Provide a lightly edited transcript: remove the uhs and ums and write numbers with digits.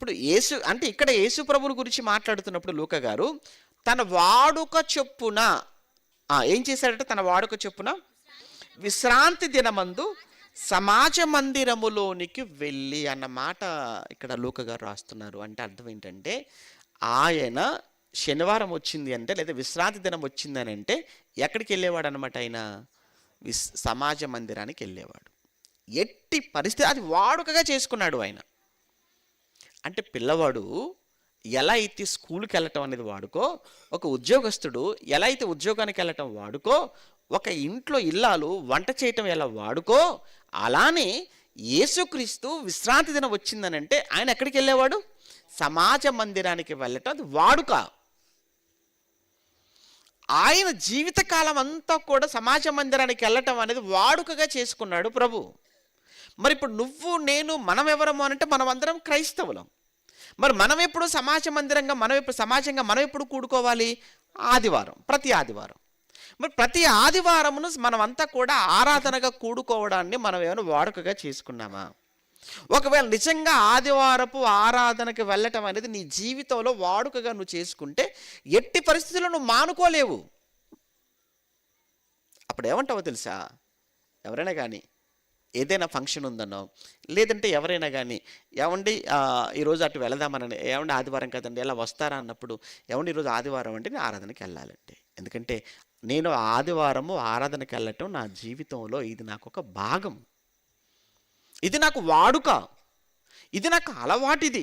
ఇప్పుడు యేసు అంటే ఇక్కడ యేసు ప్రభువుని గురించి మాట్లాడుతున్నప్పుడు లూకా గారు తన వాడుక చొప్పున ఏం చేశాడంటే తన వాడుక చొప్పున విశ్రాంతి దినమందు సమాజ మందిరములోనికి వెళ్ళి అన్న మాట ఇక్కడ లూకా గారు రాస్తున్నారు. అంటే అర్థం ఏంటంటే ఆయన శనివారం వచ్చింది అంటే లేదా విశ్రాంతి దినం వచ్చింది అని అంటే ఎక్కడికి వెళ్ళేవాడు అనమాట? ఆయన సమాజ మందిరానికి వెళ్ళేవాడు. ఎట్టి పరిస్థితి అది వాడుకగా చేసుకున్నాడు ఆయన. అంటే పిల్లవాడు ఎలా అయితే స్కూల్కి వెళ్ళటం అనేది వాడుకో, ఒక ఉద్యోగస్తుడు ఎలా అయితే ఉద్యోగానికి వెళ్ళటం వాడుకో, ఒక ఇంట్లో ఇల్లాలు వంట చేయటం ఎలా వాడుకో, అలానే యేసుక్రీస్తు విశ్రాంతి దినం వచ్చిందనంటే ఆయన ఎక్కడికి వెళ్ళేవాడు? సమాజ మందిరానికి వెళ్ళటం అది వాడుక. ఆయన జీవితకాలం అంతా కూడా సమాజ మందిరానికి వెళ్ళటం అనేది వాడుకగా చేసుకున్నాడు ప్రభు. మరి ఇప్పుడు నువ్వు నేను మనం ఎవరము అనంటే మనం అందరం క్రైస్తవులం. మరి మనం ఎప్పుడు సమాజంగా మనం ఎప్పుడు కూడుకోవాలి? ఆదివారం, ప్రతి ఆదివారం. మరి ప్రతి ఆదివారమును మనమంతా కూడా ఆరాధనగా కూడుకోవడాన్ని మనం ఏమైనా వాడుకగా చేసుకున్నామా? ఒకవేళ నిజంగా ఆదివారపు ఆరాధనకి వెళ్ళటం అనేది నీ జీవితంలో వాడుకగా నువ్వు చేసుకుంటే ఎట్టి పరిస్థితుల్లో నువ్వు మానుకోలేవు. అప్పుడు ఏమంటావో తెలుసా? ఎవరైనా కానీ ఏదైనా ఫంక్షన్ ఉందనో లేదంటే ఎవరైనా కానీ ఏమండి ఈరోజు అటు వెళదామని, ఏమండి ఆదివారం కదండి ఎలా వస్తారా అన్నప్పుడు, ఏమండి ఈరోజు ఆదివారం అంటే నేను ఆరాధనకి వెళ్ళాలంటే, ఎందుకంటే నేను ఆదివారము ఆరాధనకి వెళ్ళటం నా జీవితంలో ఇది నాకు ఒక భాగం, ఇది నాకు వాడుక, ఇది నాకు అలవాటిది.